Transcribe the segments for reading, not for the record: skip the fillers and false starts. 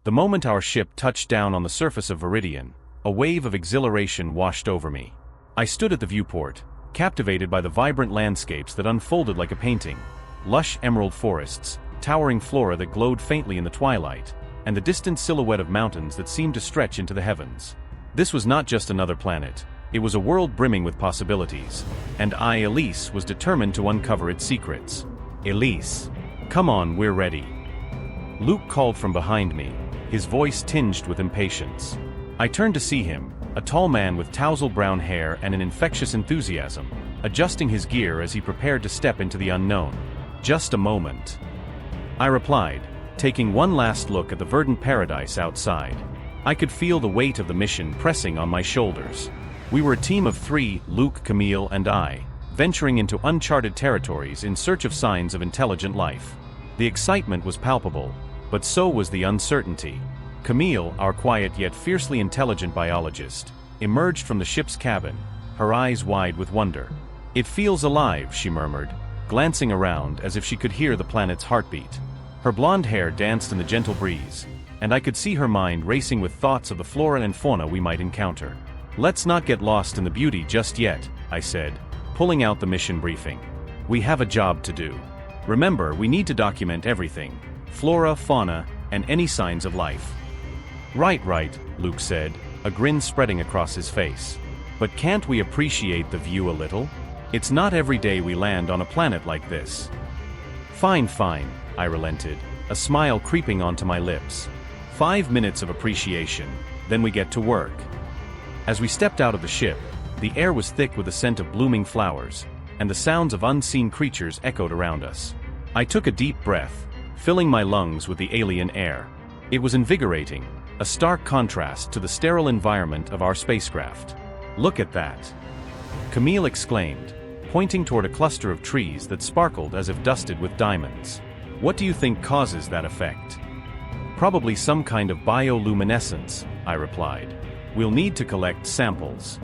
The moment our ship touched down on the surface of Viridian, a wave of exhilaration washed over me. I stood at the viewport, captivated by the vibrant landscapes that unfolded like a painting. Lush emerald forests, towering flora that glowed faintly in the twilight, and the distant silhouette of mountains that seemed to stretch into the heavens. This was not just another planet, it was a world brimming with possibilities, and I, Elise, was determined to uncover its secrets. Elise, come on, we're ready. Luke called from behind me, his voice tinged with impatience. I turned to see him, a tall man with tousled brown hair and an infectious enthusiasm, adjusting his gear as he prepared to step into the unknown. Just a moment, I replied, taking one last look at the verdant paradise outside. I could feel the weight of the mission pressing on my shoulders. We were a team of 3, Luke, Camille, and I, venturing into uncharted territories in search of signs of intelligent life. The excitement was palpable, but so was the uncertainty. Camille, our quiet yet fiercely intelligent biologist, emerged from the ship's cabin, her eyes wide with wonder. "It feels alive," she murmured, glancing around as if she could hear the planet's heartbeat. Her blonde hair danced in the gentle breeze, and I could see her mind racing with thoughts of the flora and fauna we might encounter. "Let's not get lost in the beauty just yet," I said, pulling out the mission briefing. "We have a job to do. Remember, we need to document everything, flora, fauna, and any signs of life." Right, Luke said, a grin spreading across his face. "But can't we appreciate the view a little? It's not every day we land on a planet like this." Fine, I relented, a smile creeping onto my lips. 5 minutes of appreciation, then we get to work. As we stepped out of the ship, the air was thick with the scent of blooming flowers, and the sounds of unseen creatures echoed around us. I took a deep breath, filling my lungs with the alien air. It was invigorating, a stark contrast to the sterile environment of our spacecraft. "Look at that!" Camille exclaimed, pointing toward a cluster of trees that sparkled as if dusted with diamonds. "What do you think causes that effect?" "Probably some kind of bioluminescence," I replied. "We'll need to collect samples."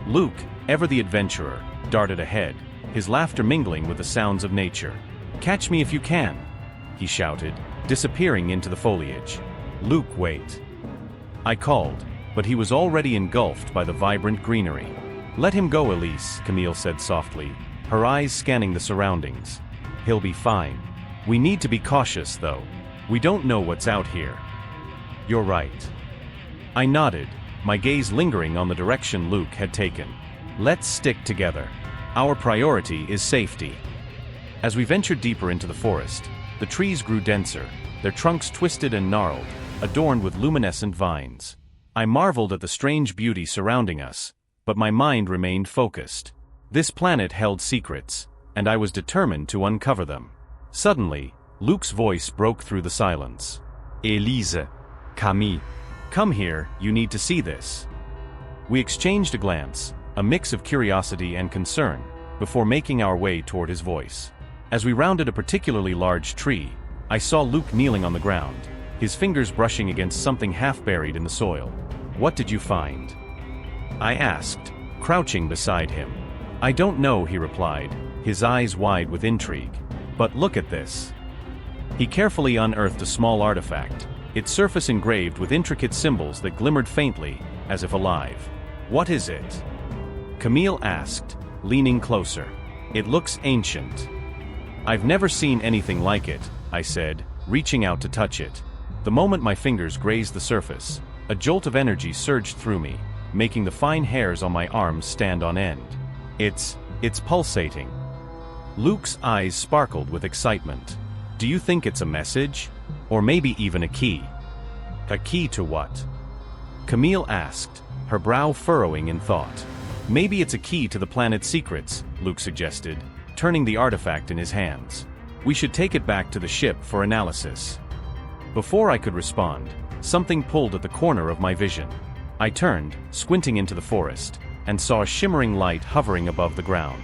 Luke, ever the adventurer, darted ahead, his laughter mingling with the sounds of nature. "Catch me if you can," he shouted, disappearing into the foliage. "Luke, wait," I called, but he was already engulfed by the vibrant greenery. "Let him go, Elise," Camille said softly, her eyes scanning the surroundings. "He'll be fine. We need to be cautious, though. We don't know what's out here." "You're right." I nodded, my gaze lingering on the direction Luke had taken. "Let's stick together. Our priority is safety." As we ventured deeper into the forest, the trees grew denser, their trunks twisted and gnarled, adorned with luminescent vines. I marveled at the strange beauty surrounding us, but my mind remained focused. This planet held secrets, and I was determined to uncover them. Suddenly, Luke's voice broke through the silence. "Elise, Camille, come here, you need to see this." We exchanged a glance, a mix of curiosity and concern, before making our way toward his voice. As we rounded a particularly large tree, I saw Luke kneeling on the ground, his fingers brushing against something half buried in the soil. "What did you find?" I asked, crouching beside him. "I don't know," he replied, his eyes wide with intrigue. "But look at this." He carefully unearthed a small artifact, its surface engraved with intricate symbols that glimmered faintly, as if alive. "What is it?" Camille asked, leaning closer. "It looks ancient." "I've never seen anything like it," I said, reaching out to touch it. The moment my fingers grazed the surface, a jolt of energy surged through me, making the fine hairs on my arms stand on end. It's pulsating." Luke's eyes sparkled with excitement. "Do you think it's a message? Or maybe even a key?" "A key to what?" Camille asked, her brow furrowing in thought. "Maybe it's a key to the planet's secrets," Luke suggested, turning the artifact in his hands. "We should take it back to the ship for analysis." Before I could respond, something pulled at the corner of my vision. I turned, squinting into the forest, and saw a shimmering light hovering above the ground.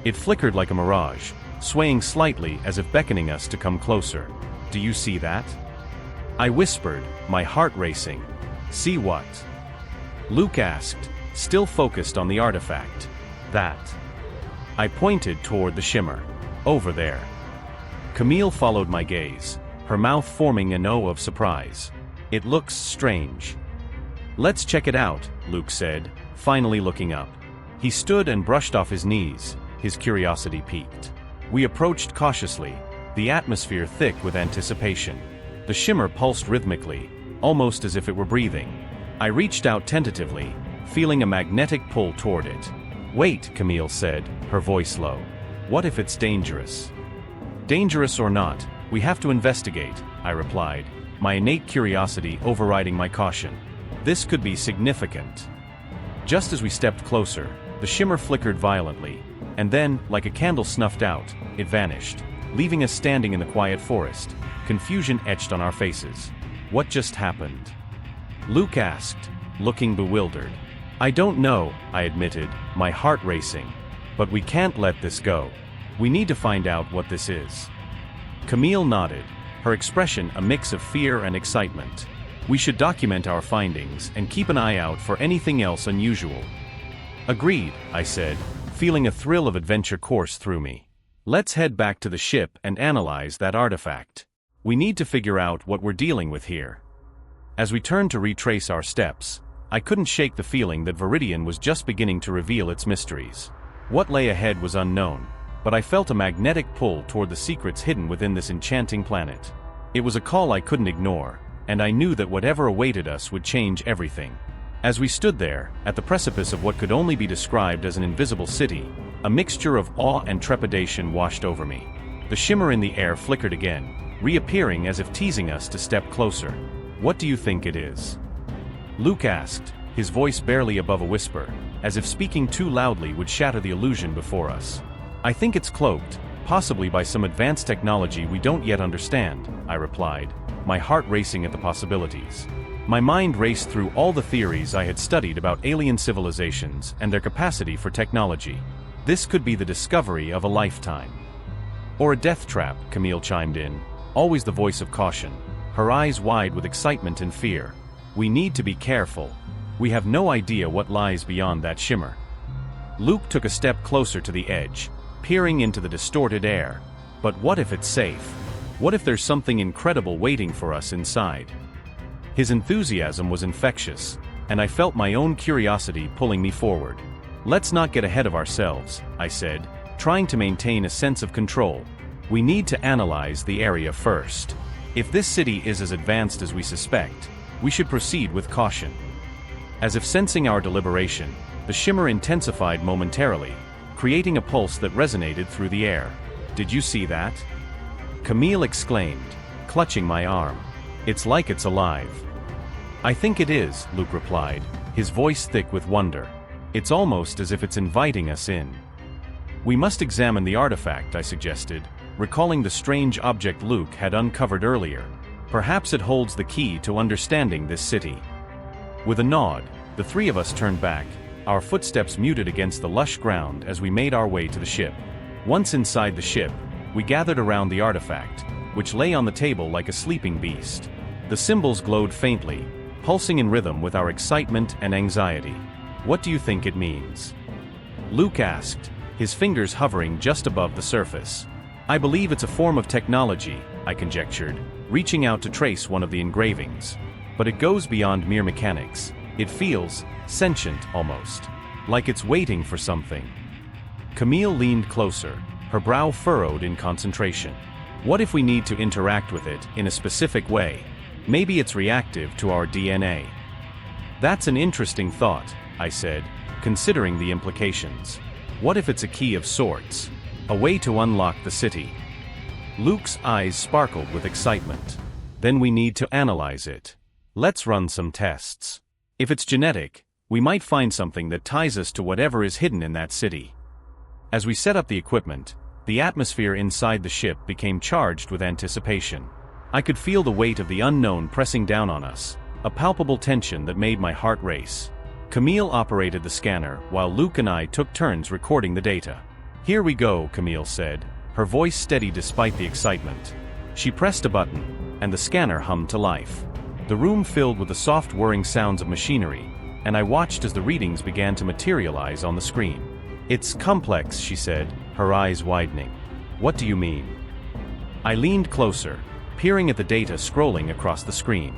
It flickered like a mirage, swaying slightly as if beckoning us to come closer. "Do you see that?" I whispered, my heart racing. "See what?" Luke asked, still focused on the artifact. "That." I pointed toward the shimmer. "Over there." Camille followed my gaze, her mouth forming an O of surprise. It looks strange. Let's check it out, Luke said, finally looking up. He stood and brushed off his knees, his curiosity piqued. We approached cautiously, the atmosphere thick with anticipation. The shimmer pulsed rhythmically, almost as if it were breathing. I reached out tentatively, feeling a magnetic pull toward it. Wait, Camille said, her voice low. What if it's dangerous? Dangerous or not, we have to investigate, I replied, my innate curiosity overriding my caution. This could be significant. Just as we stepped closer, the shimmer flickered violently, and then, like a candle snuffed out, it vanished, leaving us standing in the quiet forest, confusion etched on our faces. What just happened? Luke asked, looking bewildered. I don't know, I admitted, my heart racing. But we can't let this go. We need to find out what this is. Camille nodded, her expression a mix of fear and excitement. We should document our findings and keep an eye out for anything else unusual. Agreed, I said, feeling a thrill of adventure course through me. Let's head back to the ship and analyze that artifact. We need to figure out what we're dealing with here. As we turned to retrace our steps, I couldn't shake the feeling that Viridian was just beginning to reveal its mysteries. What lay ahead was unknown, but I felt a magnetic pull toward the secrets hidden within this enchanting planet. It was a call I couldn't ignore, and I knew that whatever awaited us would change everything. As we stood there, at the precipice of what could only be described as an invisible city, a mixture of awe and trepidation washed over me. The shimmer in the air flickered again, reappearing as if teasing us to step closer. What do you think it is? Luke asked, his voice barely above a whisper, as if speaking too loudly would shatter the illusion before us. I think it's cloaked, possibly by some advanced technology we don't yet understand, I replied, my heart racing at the possibilities. My mind raced through all the theories I had studied about alien civilizations and their capacity for technology. This could be the discovery of a lifetime. Or a death trap, Camille chimed in, always the voice of caution, her eyes wide with excitement and fear. We need to be careful. We have no idea what lies beyond that shimmer. Luke took a step closer to the edge, peering into the distorted air. But what if it's safe? What if there's something incredible waiting for us inside? His enthusiasm was infectious, and I felt my own curiosity pulling me forward. Let's not get ahead of ourselves, I said, trying to maintain a sense of control. We need to analyze the area first. If this city is as advanced as we suspect, we should proceed with caution. As if sensing our deliberation, the shimmer intensified momentarily, creating a pulse that resonated through the air. Did you see that? Camille exclaimed, clutching my arm. It's like it's alive. I think it is, Luke replied, his voice thick with wonder. It's almost as if it's inviting us in. We must examine the artifact, I suggested, recalling the strange object Luke had uncovered earlier. Perhaps it holds the key to understanding this city. With a nod, the three of us turned back, our footsteps muted against the lush ground as we made our way to the ship. Once inside the ship, we gathered around the artifact, which lay on the table like a sleeping beast. The symbols glowed faintly, pulsing in rhythm with our excitement and anxiety. What do you think it means? Luke asked, his fingers hovering just above the surface. I believe it's a form of technology, I conjectured, reaching out to trace one of the engravings. But it goes beyond mere mechanics. It feels sentient almost, like it's waiting for something. Camille leaned closer, her brow furrowed in concentration. What if we need to interact with it in a specific way? Maybe it's reactive to our DNA. That's an interesting thought, I said, considering the implications. What if it's a key of sorts? A way to unlock the city? Luke's eyes sparkled with excitement. Then we need to analyze it. Let's run some tests. If it's genetic, we might find something that ties us to whatever is hidden in that city. As we set up the equipment, the atmosphere inside the ship became charged with anticipation. I could feel the weight of the unknown pressing down on us, a palpable tension that made my heart race. Camille operated the scanner while Luke and I took turns recording the data. Here we go, Camille said, her voice steady despite the excitement. She pressed a button, and the scanner hummed to life. The room filled with the soft whirring sounds of machinery, and I watched as the readings began to materialize on the screen. It's complex, she said, her eyes widening. What do you mean? I leaned closer, peering at the data scrolling across the screen.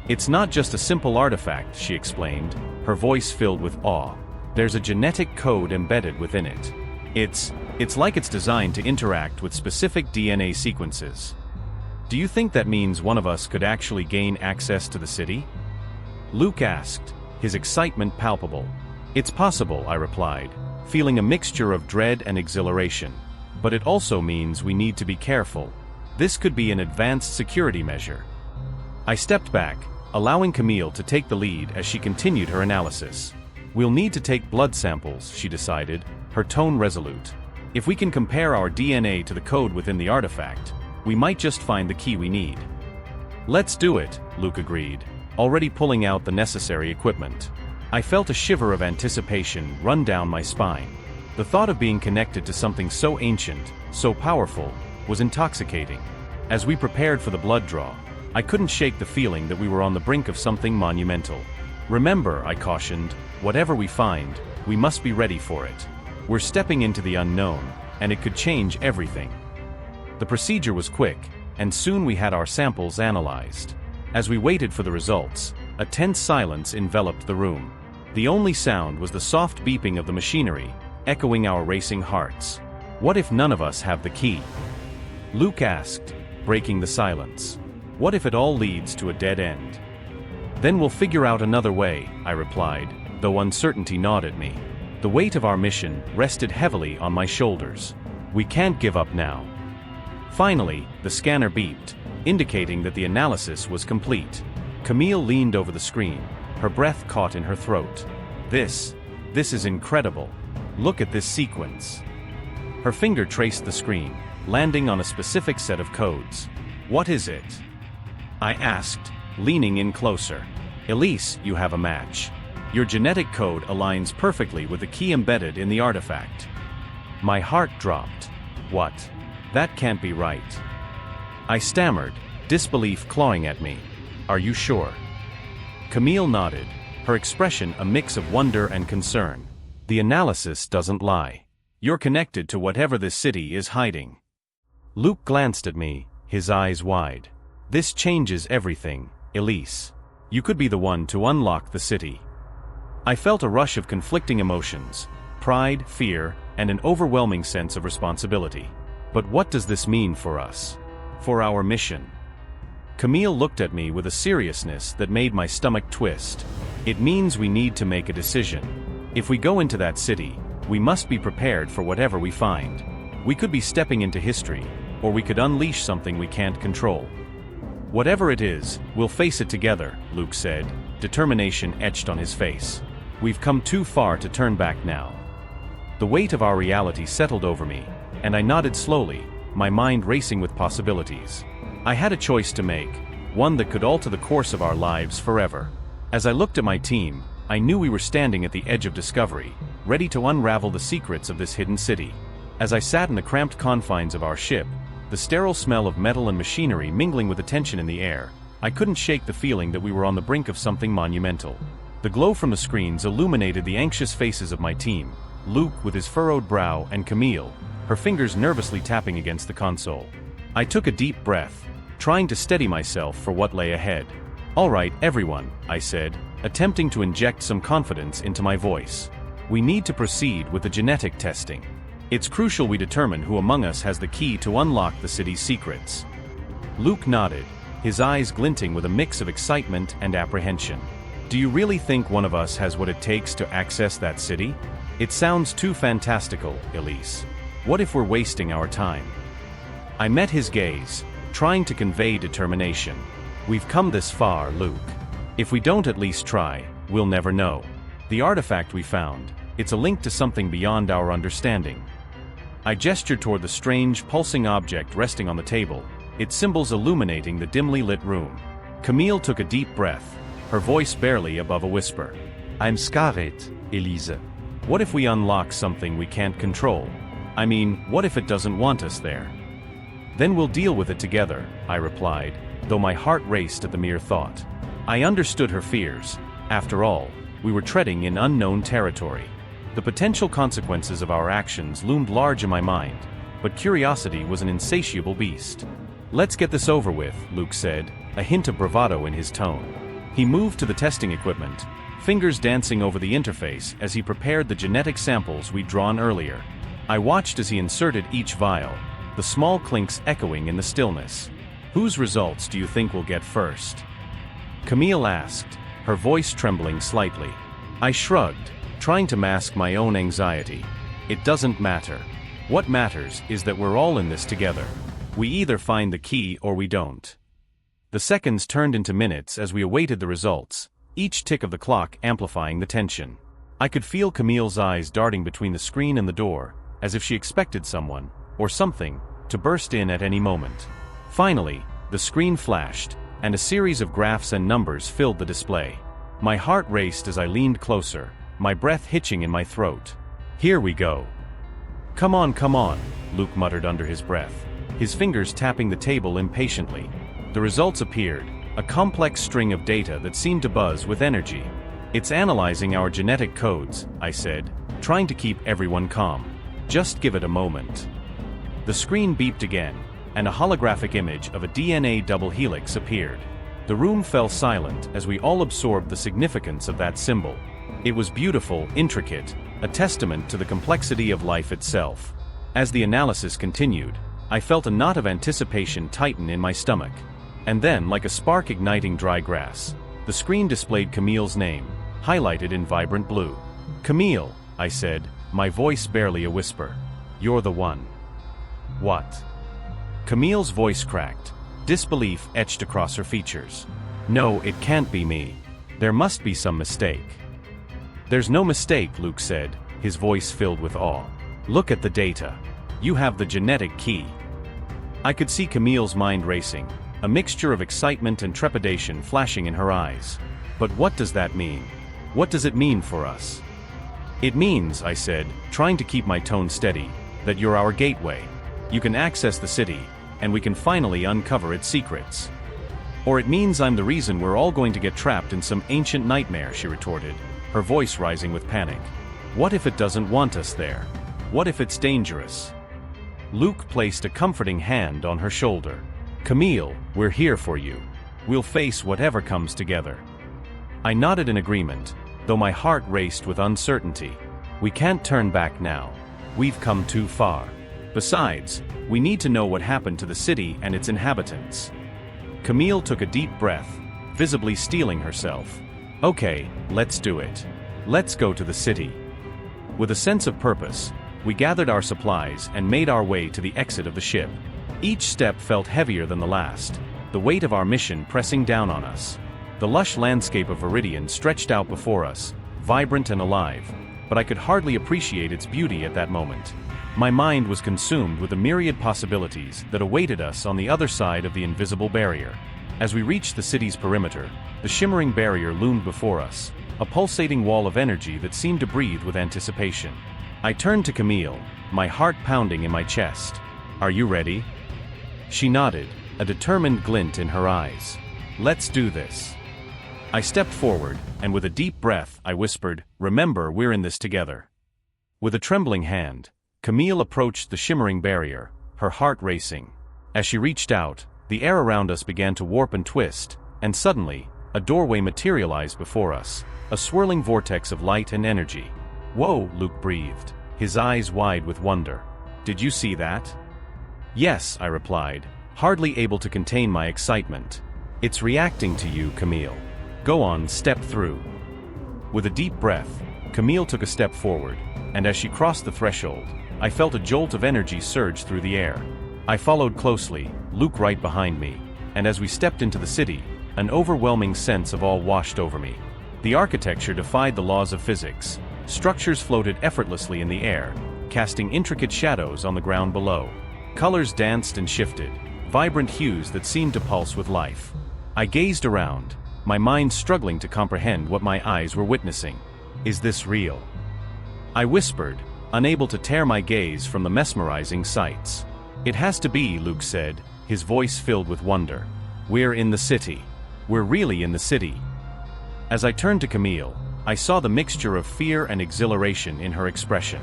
It's not just a simple artifact, she explained, her voice filled with awe. There's a genetic code embedded within it. It's like it's designed to interact with specific DNA sequences. Do you think that means one of us could actually gain access to the city? Luke asked, his excitement palpable. It's possible, I replied, feeling a mixture of dread and exhilaration. But it also means we need to be careful. This could be an advanced security measure. I stepped back, allowing Camille to take the lead as she continued her analysis. We'll need to take blood samples, she decided, her tone resolute. If we can compare our DNA to the code within the artifact, we might just find the key we need. Let's do it, Luke agreed, already pulling out the necessary equipment. I felt a shiver of anticipation run down my spine. The thought of being connected to something so ancient, so powerful, was intoxicating. As we prepared for the blood draw, I couldn't shake the feeling that we were on the brink of something monumental. Remember, I cautioned, whatever we find, we must be ready for it. We're stepping into the unknown, and it could change everything. The procedure was quick, and soon we had our samples analyzed. As we waited for the results, a tense silence enveloped the room. The only sound was the soft beeping of the machinery, echoing our racing hearts. What if none of us have the key? Luke asked, breaking the silence. What if it all leads to a dead end? Then we'll figure out another way, I replied, though uncertainty gnawed at me. The weight of our mission rested heavily on my shoulders. We can't give up now. Finally, the scanner beeped, indicating that the analysis was complete. Camille leaned over the screen, her breath caught in her throat. This is incredible. Look at this sequence. Her finger traced the screen, landing on a specific set of codes. What is it? I asked, leaning in closer. Elise, you have a match. Your genetic code aligns perfectly with the key embedded in the artifact. My heart dropped. What? That can't be right. I stammered, disbelief clawing at me. Are you sure? Camille nodded, her expression a mix of wonder and concern. The analysis doesn't lie. You're connected to whatever this city is hiding. Luke glanced at me, his eyes wide. This changes everything, Elise. You could be the one to unlock the city. I felt a rush of conflicting emotions, pride, fear, and an overwhelming sense of responsibility. But what does this mean for us? For our mission? Camille looked at me with a seriousness that made my stomach twist. It means we need to make a decision. If we go into that city, we must be prepared for whatever we find. We could be stepping into history, or we could unleash something we can't control. Whatever it is, we'll face it together, Luke said, determination etched on his face. We've come too far to turn back now. The weight of our reality settled over me, and I nodded slowly, my mind racing with possibilities. I had a choice to make, one that could alter the course of our lives forever. As I looked at my team, I knew we were standing at the edge of discovery, ready to unravel the secrets of this hidden city. As I sat in the cramped confines of our ship, the sterile smell of metal and machinery mingling with the tension in the air, I couldn't shake the feeling that we were on the brink of something monumental. The glow from the screens illuminated the anxious faces of my team, Luke with his furrowed brow and Camille, her fingers nervously tapping against the console. I took a deep breath, trying to steady myself for what lay ahead. All right, everyone, I said, attempting to inject some confidence into my voice. We need to proceed with the genetic testing. It's crucial we determine who among us has the key to unlock the city's secrets. Luke nodded, his eyes glinting with a mix of excitement and apprehension. Do you really think one of us has what it takes to access that city? It sounds too fantastical, Elise. What if we're wasting our time? I met his gaze, trying to convey determination. We've come this far, Luke. If we don't at least try, we'll never know. The artifact we found, it's a link to something beyond our understanding. I gestured toward the strange, pulsing object resting on the table, its symbols illuminating the dimly lit room. Camille took a deep breath, her voice barely above a whisper. I'm scared, Elise. What if we unlock something we can't control? I mean, what if it doesn't want us there? Then we'll deal with it together, I replied, though my heart raced at the mere thought. I understood her fears. After all, we were treading in unknown territory. The potential consequences of our actions loomed large in my mind, but curiosity was an insatiable beast. Let's get this over with, Luke said, a hint of bravado in his tone. He moved to the testing equipment, fingers dancing over the interface as he prepared the genetic samples we'd drawn earlier. I watched as he inserted each vial, the small clinks echoing in the stillness. "Whose results do you think we'll get first?" Camille asked, her voice trembling slightly. I shrugged, trying to mask my own anxiety. It doesn't matter. What matters is that we're all in this together. We either find the key or we don't. The seconds turned into minutes as we awaited the results, each tick of the clock amplifying the tension. I could feel Camille's eyes darting between the screen and the door, as if she expected someone, or something, to burst in at any moment. Finally, the screen flashed, and a series of graphs and numbers filled the display. My heart raced as I leaned closer, my breath hitching in my throat. "Here we go." Come on," Luke muttered under his breath, his fingers tapping the table impatiently. The results appeared, a complex string of data that seemed to buzz with energy. "It's analyzing our genetic codes," I said, trying to keep everyone calm. "Just give it a moment." The screen beeped again, and a holographic image of a DNA double helix appeared. The room fell silent as we all absorbed the significance of that symbol. It was beautiful, intricate, a testament to the complexity of life itself. As the analysis continued, I felt a knot of anticipation tighten in my stomach. And then, like a spark igniting dry grass, the screen displayed Camille's name, highlighted in vibrant blue. "Camille," I said, my voice barely a whisper. "You're the one." "What?" Camille's voice cracked, disbelief etched across her features. "No, it can't be me. There must be some mistake." "There's no mistake," Luke said, his voice filled with awe. "Look at the data. You have the genetic key." I could see Camille's mind racing, a mixture of excitement and trepidation flashing in her eyes. "But what does that mean? What does it mean for us?" "It means," I said, trying to keep my tone steady, "that you're our gateway. You can access the city, and we can finally uncover its secrets." "Or it means I'm the reason we're all going to get trapped in some ancient nightmare," she retorted, her voice rising with panic. "What if it doesn't want us there? What if it's dangerous?" Luke placed a comforting hand on her shoulder. "Camille, we're here for you. We'll face whatever comes together." I nodded in agreement, though my heart raced with uncertainty. We can't turn back now. We've come too far. Besides, we need to know what happened to the city and its inhabitants. Camille took a deep breath, visibly steeling herself. "Okay, let's do it. Let's go to the city." With a sense of purpose, we gathered our supplies and made our way to the exit of the ship. Each step felt heavier than the last, the weight of our mission pressing down on us. The lush landscape of Viridian stretched out before us, vibrant and alive, but I could hardly appreciate its beauty at that moment. My mind was consumed with the myriad possibilities that awaited us on the other side of the invisible barrier. As we reached the city's perimeter, the shimmering barrier loomed before us, a pulsating wall of energy that seemed to breathe with anticipation. I turned to Camille, my heart pounding in my chest. "Are you ready?" She nodded, a determined glint in her eyes. "Let's do this." I stepped forward, and with a deep breath, I whispered, "Remember, we're in this together." With a trembling hand, Camille approached the shimmering barrier, her heart racing. As she reached out, the air around us began to warp and twist, and suddenly, a doorway materialized before us, a swirling vortex of light and energy. "Whoa," Luke breathed, his eyes wide with wonder. "Did you see that?" "Yes," I replied, hardly able to contain my excitement. "It's reacting to you, Camille. Go on, step through." With a deep breath, Camille took a step forward, and as she crossed the threshold, I felt a jolt of energy surge through the air. I followed closely, Luke right behind me, and as we stepped into the city, an overwhelming sense of awe washed over me. The architecture defied the laws of physics. Structures floated effortlessly in the air, casting intricate shadows on the ground below. Colors danced and shifted, vibrant hues that seemed to pulse with life. I gazed around, my mind struggling to comprehend what my eyes were witnessing. "Is this real?" I whispered, unable to tear my gaze from the mesmerizing sights. "It has to be," Luke said, his voice filled with wonder. "We're in the city. We're really in the city." As I turned to Camille, I saw the mixture of fear and exhilaration in her expression.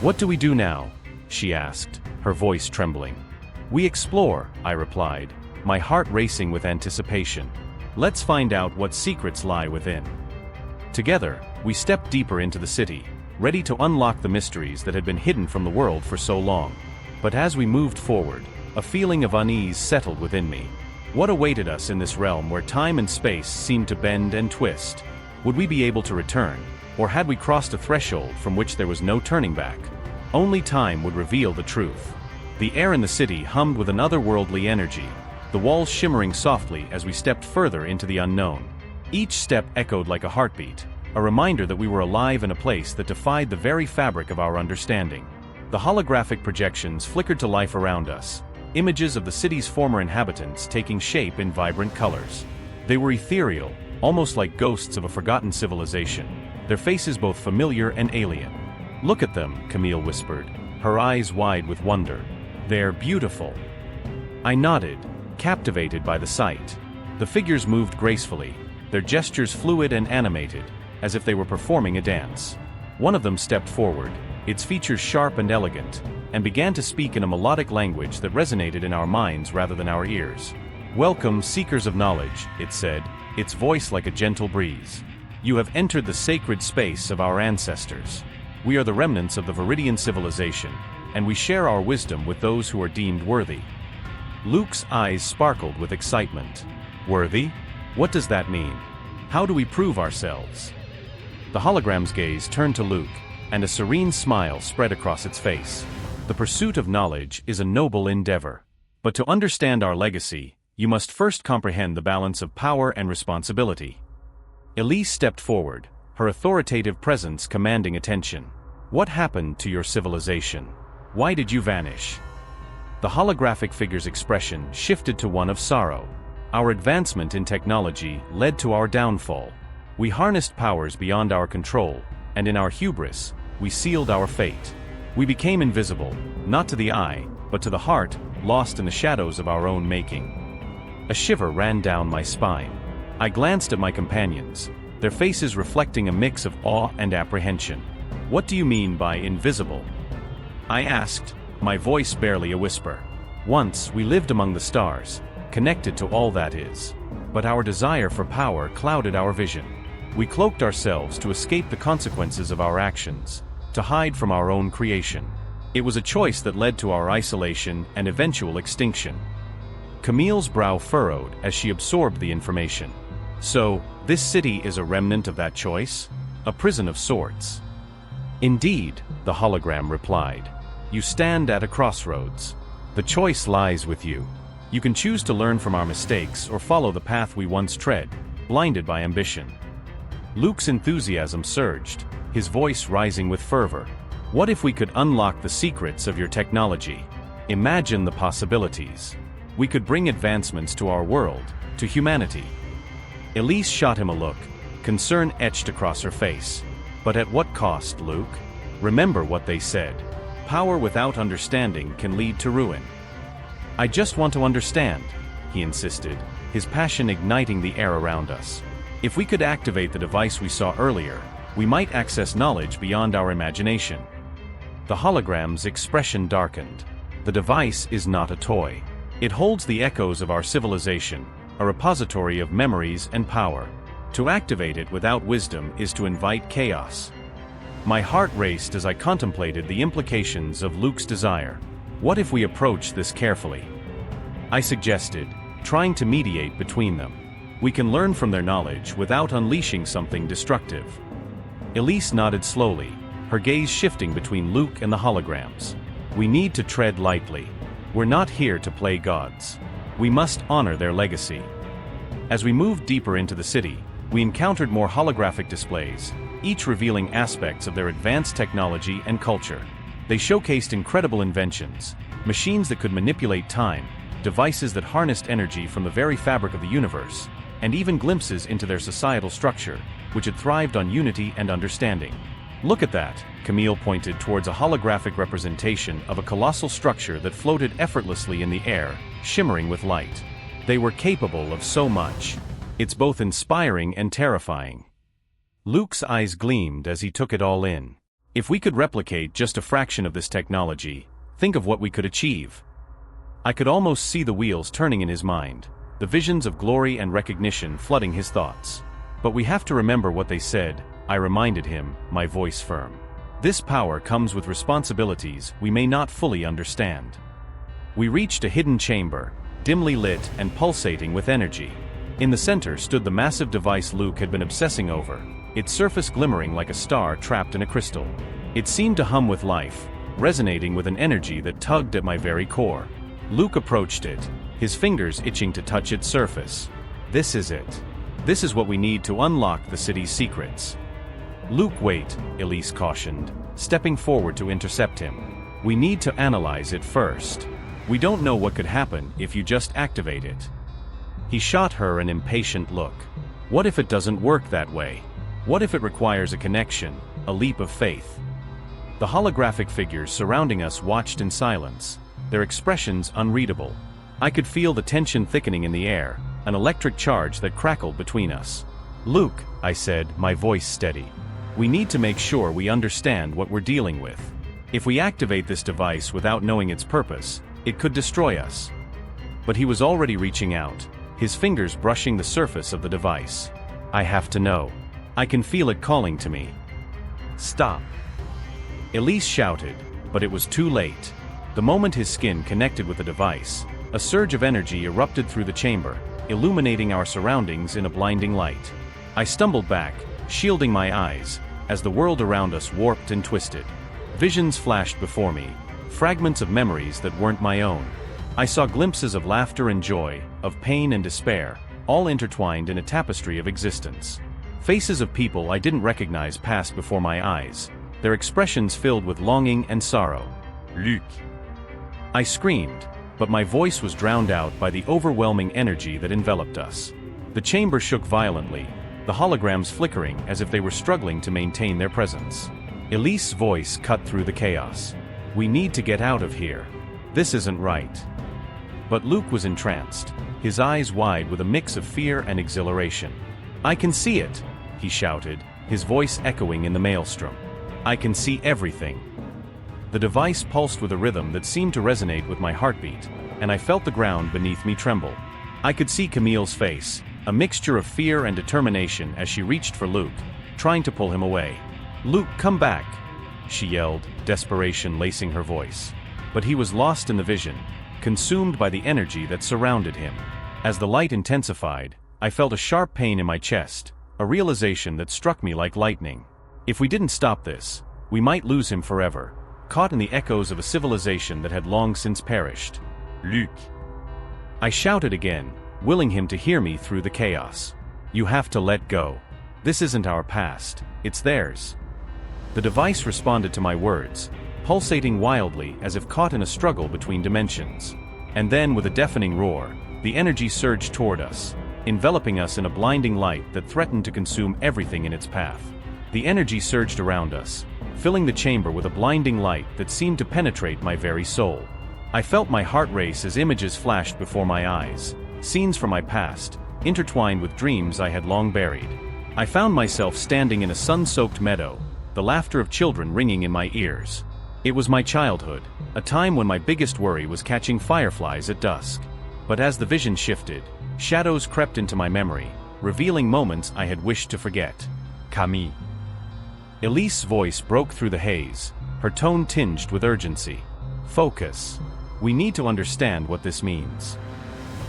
"What do we do now?" she asked, her voice trembling. "We explore," I replied, my heart racing with anticipation. Let's find out what secrets lie within. Together, we stepped deeper into the city, ready to unlock the mysteries that had been hidden from the world for so long. But as we moved forward, a feeling of unease settled within me. What awaited us in this realm where time and space seemed to bend and twist? Would we be able to return, or had we crossed a threshold from which there was no turning back? Only time would reveal the truth. The air in the city hummed with an otherworldly energy, the walls shimmering softly as we stepped further into the unknown. Each step echoed like a heartbeat, a reminder that we were alive in a place that defied the very fabric of our understanding. The holographic projections flickered to life around us, images of the city's former inhabitants taking shape in vibrant colors. They were ethereal, almost like ghosts of a forgotten civilization, their faces both familiar and alien. "Look at them," Camille whispered, her eyes wide with wonder. "They're beautiful." I nodded, captivated by the sight. The figures moved gracefully, their gestures fluid and animated, as if they were performing a dance. One of them stepped forward, its features sharp and elegant, and began to speak in a melodic language that resonated in our minds rather than our ears. "Welcome, seekers of knowledge," it said, its voice like a gentle breeze. "You have entered the sacred space of our ancestors. We are the remnants of the Viridian civilization, and we share our wisdom with those who are deemed worthy." Luke's eyes sparkled with excitement. "Worthy? What does that mean? How do we prove ourselves?" The hologram's gaze turned to Luke, and a serene smile spread across its face. "The pursuit of knowledge is a noble endeavor. But to understand our legacy, you must first comprehend the balance of power and responsibility." Elise stepped forward, her authoritative presence commanding attention. "What happened to your civilization? Why did you vanish?" The holographic figure's expression shifted to one of sorrow. "Our advancement in technology led to our downfall. We harnessed powers beyond our control, and in our hubris, we sealed our fate. We became invisible, not to the eye, but to the heart, lost in the shadows of our own making." A shiver ran down my spine. I glanced at my companions, their faces reflecting a mix of awe and apprehension. "What do you mean by invisible?" I asked, my voice barely a whisper. "Once we lived among the stars, connected to all that is. But our desire for power clouded our vision. We cloaked ourselves to escape the consequences of our actions, to hide from our own creation. It was a choice that led to our isolation and eventual extinction." Camille's brow furrowed as she absorbed the information. "So, this city is a remnant of that choice? A prison of sorts?" "Indeed," the hologram replied. "You stand at a crossroads. The choice lies with you. You can choose to learn from our mistakes or follow the path we once tread, blinded by ambition." Luke's enthusiasm surged, his voice rising with fervor. "What if we could unlock the secrets of your technology? Imagine the possibilities. We could bring advancements to our world, to humanity." Elise shot him a look, concern etched across her face. "But at what cost, Luke? Remember what they said. Power without understanding can lead to ruin." "I just want to understand," he insisted, his passion igniting the air around us. "If we could activate the device we saw earlier, we might access knowledge beyond our imagination." The hologram's expression darkened. "The device is not a toy. It holds the echoes of our civilization, a repository of memories and power. To activate it without wisdom is to invite chaos." My heart raced as I contemplated the implications of Luke's desire. What if we approach this carefully? I suggested, trying to mediate between them. We can learn from their knowledge without unleashing something destructive. Elise nodded slowly, her gaze shifting between Luke and the holograms. "We need to tread lightly. We're not here to play gods. We must honor their legacy." As we moved deeper into the city, we encountered more holographic displays, each revealing aspects of their advanced technology and culture. They showcased incredible inventions, machines that could manipulate time, devices that harnessed energy from the very fabric of the universe, and even glimpses into their societal structure, which had thrived on unity and understanding. "Look at that," Camille pointed towards a holographic representation of a colossal structure that floated effortlessly in the air, shimmering with light. They were capable of so much. It's both inspiring and terrifying. Luke's eyes gleamed as he took it all in. If we could replicate just a fraction of this technology, think of what we could achieve. I could almost see the wheels turning in his mind, the visions of glory and recognition flooding his thoughts. But we have to remember what they said, I reminded him, my voice firm. This power comes with responsibilities we may not fully understand. We reached a hidden chamber, dimly lit and pulsating with energy. In the center stood the massive device Luke had been obsessing over, its surface glimmering like a star trapped in a crystal. It seemed to hum with life, resonating with an energy that tugged at my very core. Luke approached it, his fingers itching to touch its surface. This is it. This is what we need to unlock the city's secrets. Luke, wait, Elise cautioned, stepping forward to intercept him. We need to analyze it first. We don't know what could happen if you just activate it. He shot her an impatient look. What if it doesn't work that way? What if it requires a connection, a leap of faith? The holographic figures surrounding us watched in silence, their expressions unreadable. I could feel the tension thickening in the air, an electric charge that crackled between us. Luke, I said, my voice steady. We need to make sure we understand what we're dealing with. If we activate this device without knowing its purpose, it could destroy us. But he was already reaching out, his fingers brushing the surface of the device. I have to know. I can feel it calling to me. Stop. Elise shouted, but it was too late. The moment his skin connected with the device, a surge of energy erupted through the chamber, illuminating our surroundings in a blinding light. I stumbled back, shielding my eyes, as the world around us warped and twisted. Visions flashed before me, fragments of memories that weren't my own. I saw glimpses of laughter and joy, of pain and despair, all intertwined in a tapestry of existence. Faces of people I didn't recognize passed before my eyes, their expressions filled with longing and sorrow. Luke. I screamed, but my voice was drowned out by the overwhelming energy that enveloped us. The chamber shook violently, the holograms flickering as if they were struggling to maintain their presence. Elise's voice cut through the chaos. We need to get out of here. This isn't right. But Luke was entranced, his eyes wide with a mix of fear and exhilaration. I can see it, he shouted, his voice echoing in the maelstrom. I can see everything. The device pulsed with a rhythm that seemed to resonate with my heartbeat, and I felt the ground beneath me tremble. I could see Camille's face, a mixture of fear and determination as she reached for Luke, trying to pull him away. Luke, come back, she yelled, desperation lacing her voice. But he was lost in the vision, consumed by the energy that surrounded him. As the light intensified, I felt a sharp pain in my chest, a realization that struck me like lightning. If we didn't stop this, we might lose him forever, caught in the echoes of a civilization that had long since perished. Luke. I shouted again, willing him to hear me through the chaos. You have to let go. This isn't our past, it's theirs. The device responded to my words, pulsating wildly as if caught in a struggle between dimensions. And then, with a deafening roar, the energy surged toward us, enveloping us in a blinding light that threatened to consume everything in its path. The energy surged around us, filling the chamber with a blinding light that seemed to penetrate my very soul. I felt my heart race as images flashed before my eyes, scenes from my past, intertwined with dreams I had long buried. I found myself standing in a sun-soaked meadow, the laughter of children ringing in my ears. It was my childhood, a time when my biggest worry was catching fireflies at dusk. But as the vision shifted, shadows crept into my memory, revealing moments I had wished to forget. Camille. Elise's voice broke through the haze, her tone tinged with urgency. Focus. We need to understand what this means.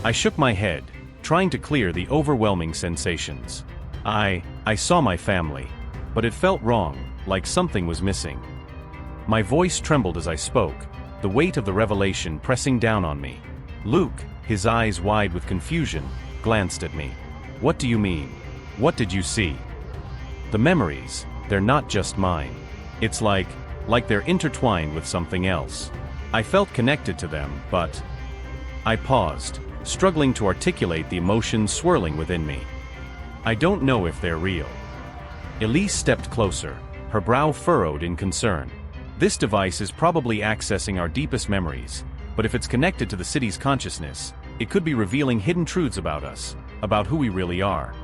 I shook my head, trying to clear the overwhelming sensations. I saw my family, but it felt wrong, like something was missing. My voice trembled as I spoke, the weight of the revelation pressing down on me. Luke, his eyes wide with confusion, glanced at me. What do you mean? What did you see? The memories, they're not just mine. It's like they're intertwined with something else. I felt connected to them, but... I paused, struggling to articulate the emotions swirling within me. I don't know if they're real. Elise stepped closer, her brow furrowed in concern. This device is probably accessing our deepest memories, but if it's connected to the city's consciousness, it could be revealing hidden truths about us, about who we really are.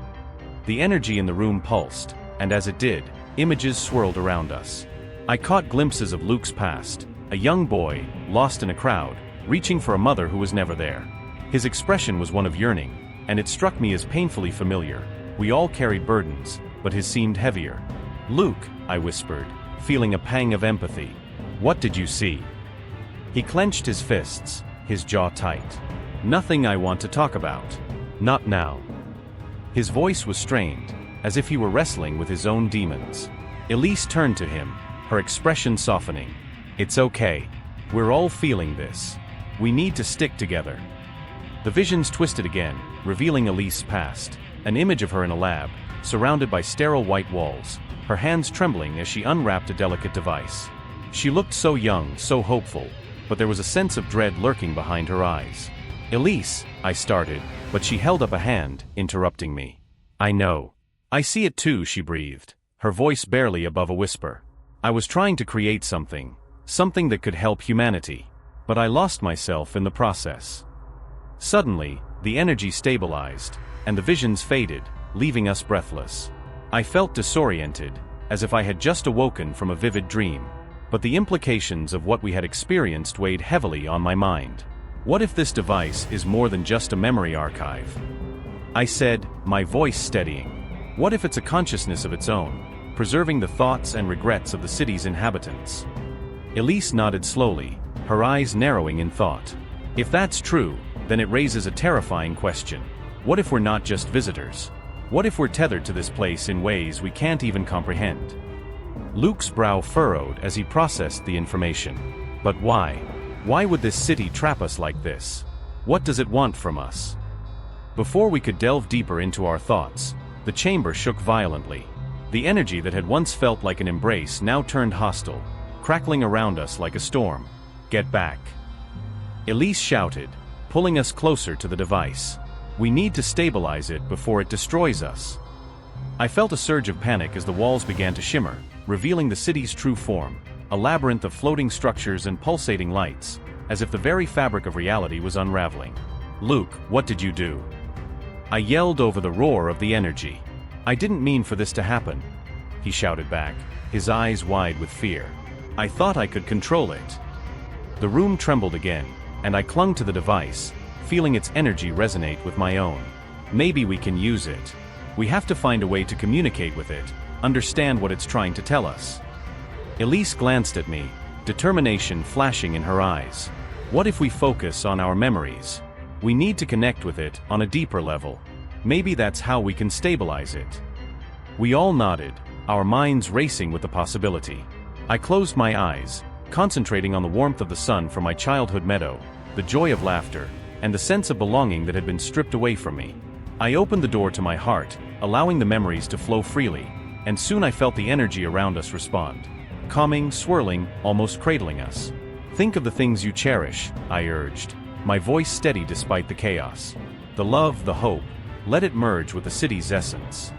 The energy in the room pulsed, and as it did, images swirled around us. I caught glimpses of Luke's past, a young boy, lost in a crowd, reaching for a mother who was never there. His expression was one of yearning, and it struck me as painfully familiar. We all carried burdens, but his seemed heavier. "Luke," I whispered, feeling a pang of empathy. "What did you see?" He clenched his fists, his jaw tight. "Nothing I want to talk about. Not now." His voice was strained, as if he were wrestling with his own demons. Elise turned to him, her expression softening. "It's okay. We're all feeling this. We need to stick together." The visions twisted again, revealing Elise's past, an image of her in a lab, surrounded by sterile white walls, her hands trembling as she unwrapped a delicate device. She looked so young, so hopeful, but there was a sense of dread lurking behind her eyes. "Elise," I started, but she held up a hand, interrupting me. "I know. I see it too," she breathed, her voice barely above a whisper. "I was trying to create something that could help humanity, but I lost myself in the process." Suddenly, the energy stabilized, and the visions faded, leaving us breathless. I felt disoriented, as if I had just awoken from a vivid dream. But the implications of what we had experienced weighed heavily on my mind. What if this device is more than just a memory archive? I said, my voice steadying. What if it's a consciousness of its own, preserving the thoughts and regrets of the city's inhabitants? Elise nodded slowly, her eyes narrowing in thought. If that's true, then it raises a terrifying question. What if we're not just visitors? What if we're tethered to this place in ways we can't even comprehend? Luke's brow furrowed as he processed the information. But why? Why would this city trap us like this? What does it want from us? Before we could delve deeper into our thoughts, the chamber shook violently. The energy that had once felt like an embrace now turned hostile, crackling around us like a storm. "Get back!" Elise shouted, pulling us closer to the device. "We need to stabilize it before it destroys us." I felt a surge of panic as the walls began to shimmer, revealing the city's true form, a labyrinth of floating structures and pulsating lights, as if the very fabric of reality was unraveling. "Luke, what did you do?" I yelled over the roar of the energy. "I didn't mean for this to happen," he shouted back, his eyes wide with fear. "I thought I could control it." The room trembled again, and I clung to the device, feeling its energy resonate with my own. "Maybe we can use it. We have to find a way to communicate with it, understand what it's trying to tell us." Elise glanced at me, determination flashing in her eyes. "What if we focus on our memories? We need to connect with it on a deeper level. Maybe that's how we can stabilize it." We all nodded, our minds racing with the possibility. I closed my eyes, concentrating on the warmth of the sun from my childhood meadow, the joy of laughter, and the sense of belonging that had been stripped away from me. I opened the door to my heart, allowing the memories to flow freely, and soon I felt the energy around us respond. Calming, swirling, almost cradling us. "Think of the things you cherish," I urged, my voice steady despite the chaos. "The love, the hope, let it merge with the city's essence."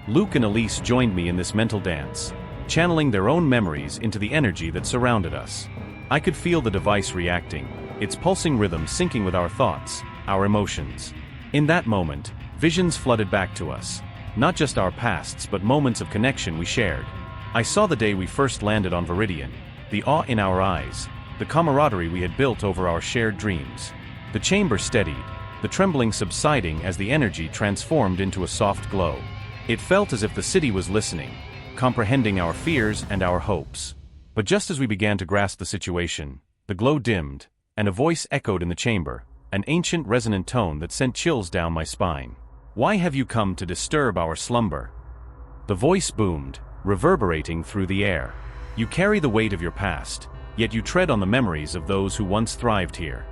Luke and Elise joined me in this mental dance, channeling their own memories into the energy that surrounded us. I could feel the device reacting, its pulsing rhythm syncing with our thoughts, our emotions. In that moment, visions flooded back to us, not just our pasts but moments of connection we shared. I saw the day we first landed on Viridian, the awe in our eyes, the camaraderie we had built over our shared dreams. The chamber steadied, the trembling subsiding as the energy transformed into a soft glow. It felt as if the city was listening, comprehending our fears and our hopes. But just as we began to grasp the situation, the glow dimmed, and a voice echoed in the chamber, an ancient resonant tone that sent chills down my spine. "Why have you come to disturb our slumber?" The voice boomed, reverberating through the air. "You carry the weight of your past, yet you tread on the memories of those who once thrived here."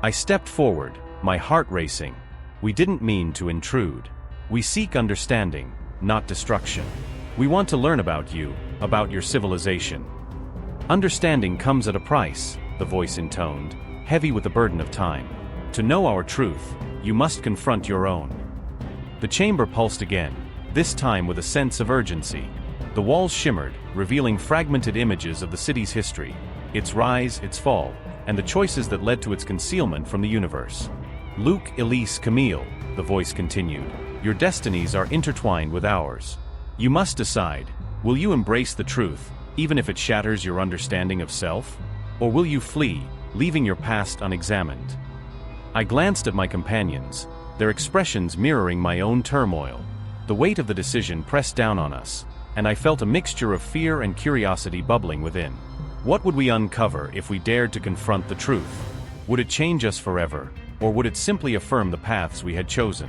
I stepped forward, my heart racing. "We didn't mean to intrude. We seek understanding, not destruction. We want to learn about you, about your civilization." "Understanding comes at a price," the voice intoned, heavy with the burden of time. "To know our truth, you must confront your own." The chamber pulsed again, this time with a sense of urgency. The walls shimmered, revealing fragmented images of the city's history, its rise, its fall, and the choices that led to its concealment from the universe. "Luke, Elise, Camille," the voice continued, "your destinies are intertwined with ours. You must decide, will you embrace the truth, even if it shatters your understanding of self? Or will you flee, leaving your past unexamined?" I glanced at my companions, their expressions mirroring my own turmoil. The weight of the decision pressed down on us, and I felt a mixture of fear and curiosity bubbling within. What would we uncover if we dared to confront the truth? Would it change us forever, or would it simply affirm the paths we had chosen?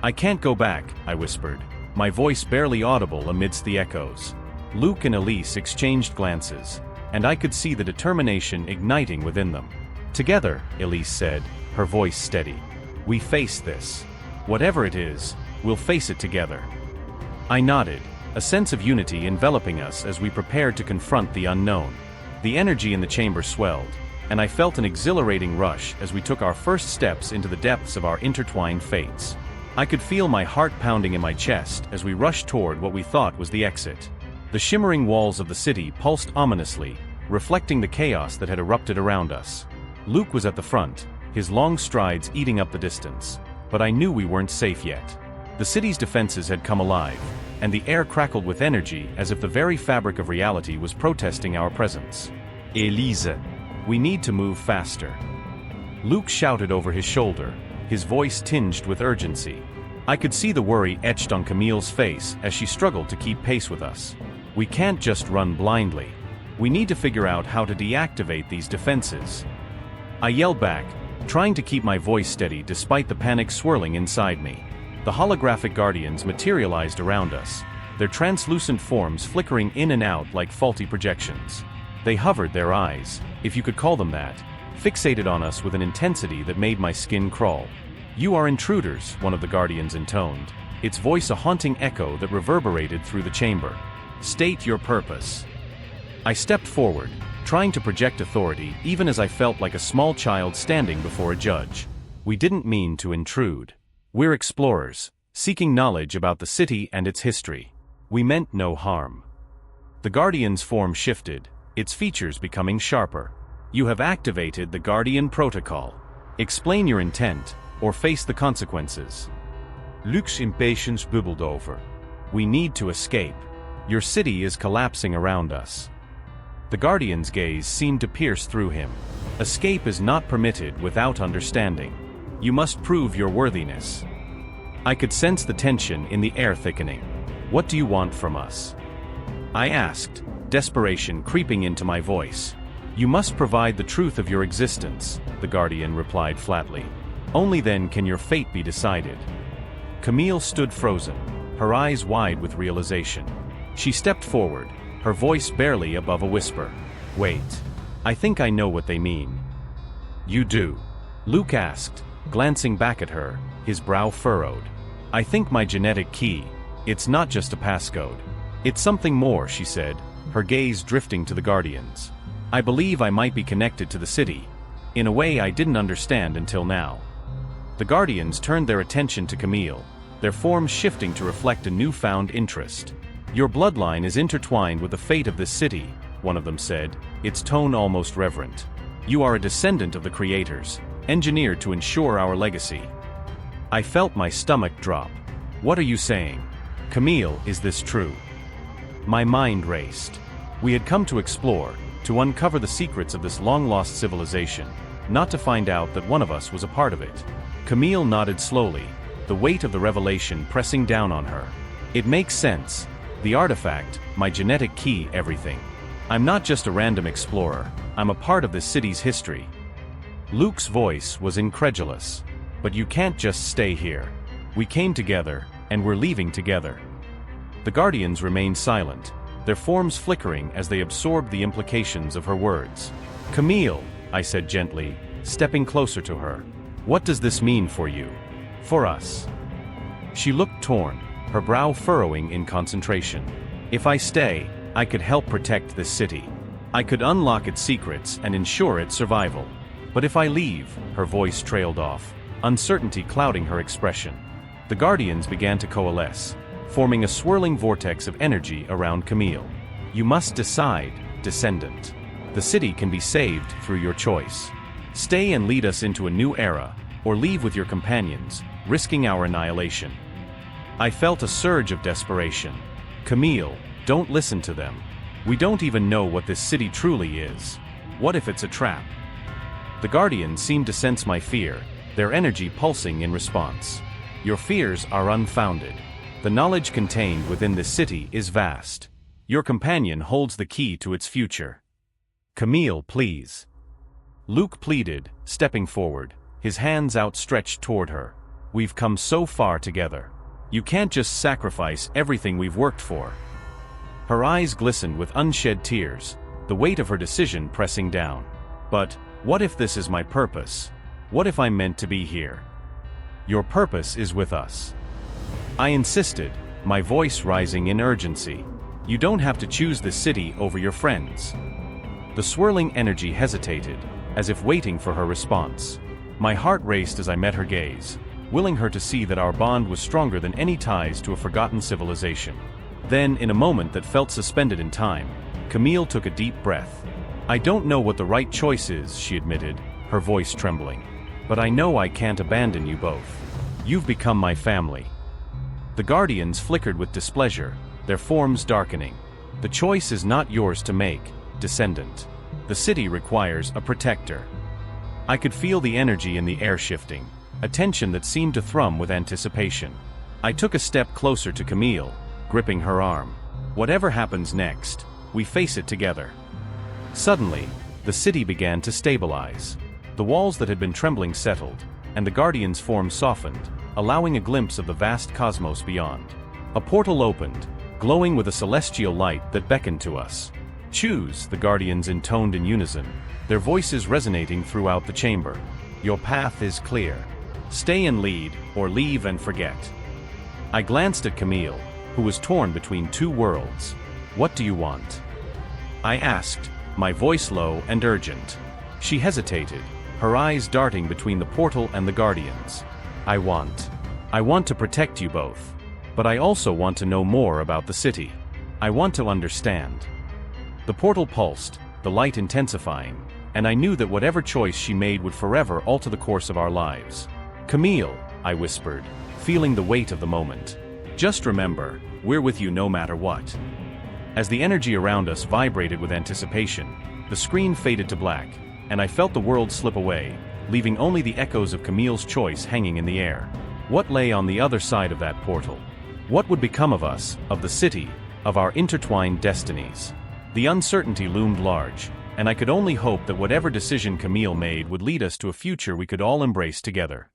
"I can't go back," I whispered, my voice barely audible amidst the echoes. Luke and Elise exchanged glances, and I could see the determination igniting within them. "Together," Elise said, her voice steady. "We face this. Whatever it is, we'll face it together." I nodded, a sense of unity enveloping us as we prepared to confront the unknown. The energy in the chamber swelled, and I felt an exhilarating rush as we took our first steps into the depths of our intertwined fates. I could feel my heart pounding in my chest as we rushed toward what we thought was the exit. The shimmering walls of the city pulsed ominously, reflecting the chaos that had erupted around us. Luke was at the front, his long strides eating up the distance, but I knew we weren't safe yet. The city's defenses had come alive, and the air crackled with energy as if the very fabric of reality was protesting our presence. "Elise, we need to move faster," Luke shouted over his shoulder, his voice tinged with urgency. I could see the worry etched on Camille's face as she struggled to keep pace with us. "We can't just run blindly. We need to figure out how to deactivate these defenses." I yelled back, trying to keep my voice steady despite the panic swirling inside me. The holographic guardians materialized around us, their translucent forms flickering in and out like faulty projections. They hovered, their eyes, if you could call them that, fixated on us with an intensity that made my skin crawl. "You are intruders," one of the guardians intoned, its voice a haunting echo that reverberated through the chamber. "State your purpose." I stepped forward, trying to project authority even as I felt like a small child standing before a judge. "We didn't mean to intrude. We're explorers, seeking knowledge about the city and its history. We meant no harm." The Guardian's form shifted, its features becoming sharper. "You have activated the Guardian Protocol. Explain your intent, or face the consequences." Luke's impatience bubbled over. "We need to escape. Your city is collapsing around us." The Guardian's gaze seemed to pierce through him. "Escape is not permitted without understanding. You must prove your worthiness." I could sense the tension in the air thickening. "What do you want from us?" I asked, desperation creeping into my voice. "You must provide the truth of your existence," the Guardian replied flatly. "Only then can your fate be decided." Camille stood frozen, her eyes wide with realization. She stepped forward, her voice barely above a whisper. "Wait. I think I know what they mean." "You do?" Luke asked, glancing back at her, his brow furrowed. "I think my genetic key. It's not just a passcode. It's something more," she said, her gaze drifting to the Guardians. "I believe I might be connected to the city, in a way I didn't understand until now." The Guardians turned their attention to Camille, their forms shifting to reflect a newfound interest. "Your bloodline is intertwined with the fate of this city," one of them said, its tone almost reverent. "You are a descendant of the creators, engineered to ensure our legacy." I felt my stomach drop. "What are you saying? Camille, is this true?" My mind raced. We had come to explore, to uncover the secrets of this long-lost civilization, not to find out that one of us was a part of it. Camille nodded slowly, the weight of the revelation pressing down on her. "It makes sense. The artifact, my genetic key, everything. I'm not just a random explorer, I'm a part of this city's history." Luke's voice was incredulous. "But you can't just stay here. We came together, and we're leaving together." The Guardians remained silent, their forms flickering as they absorbed the implications of her words. "Camille," I said gently, stepping closer to her. "What does this mean for you? For us?" She looked torn, her brow furrowing in concentration. "If I stay, I could help protect this city. I could unlock its secrets and ensure its survival. But if I leave," her voice trailed off, uncertainty clouding her expression. The Guardians began to coalesce, forming a swirling vortex of energy around Camille. "You must decide, descendant. The city can be saved through your choice. Stay and lead us into a new era, or leave with your companions, risking our annihilation." I felt a surge of desperation. "Camille, don't listen to them. We don't even know what this city truly is. What if it's a trap?" The Guardian seemed to sense my fear, their energy pulsing in response. Your fears are unfounded. The knowledge contained within this city is vast. Your companion holds the key to its future. Camille, please. Luke pleaded, stepping forward, his hands outstretched toward her. We've come so far together. You can't just sacrifice everything we've worked for. Her eyes glistened with unshed tears, the weight of her decision pressing down. But, what if this is my purpose? What if I'm meant to be here? Your purpose is with us. I insisted, my voice rising in urgency. You don't have to choose this city over your friends. The swirling energy hesitated, as if waiting for her response. My heart raced as I met her gaze, willing her to see that our bond was stronger than any ties to a forgotten civilization. Then, in a moment that felt suspended in time, Camille took a deep breath. I don't know what the right choice is, she admitted, her voice trembling. But I know I can't abandon you both. You've become my family. The Guardians flickered with displeasure, their forms darkening. The choice is not yours to make, descendant. The city requires a protector. I could feel the energy in the air shifting, a tension that seemed to thrum with anticipation. I took a step closer to Camille, gripping her arm. Whatever happens next, we face it together. Suddenly, the city began to stabilize. The walls that had been trembling settled, and the Guardians' form softened, allowing a glimpse of the vast cosmos beyond. A portal opened, glowing with a celestial light that beckoned to us. Choose, the Guardians intoned in unison, their voices resonating throughout the chamber. Your path is clear. Stay and lead, or leave and forget. I glanced at Camille, who was torn between two worlds. What do you want? I asked, my voice low and urgent. She hesitated, her eyes darting between the portal and the Guardians. I want to protect you both. But I also want to know more about the city. I want to understand. The portal pulsed, the light intensifying, and I knew that whatever choice she made would forever alter the course of our lives. Camille, I whispered, feeling the weight of the moment. Just remember, we're with you no matter what. As the energy around us vibrated with anticipation, the screen faded to black, and I felt the world slip away, leaving only the echoes of Camille's choice hanging in the air. What lay on the other side of that portal? What would become of us, of the city, of our intertwined destinies? The uncertainty loomed large, and I could only hope that whatever decision Camille made would lead us to a future we could all embrace together.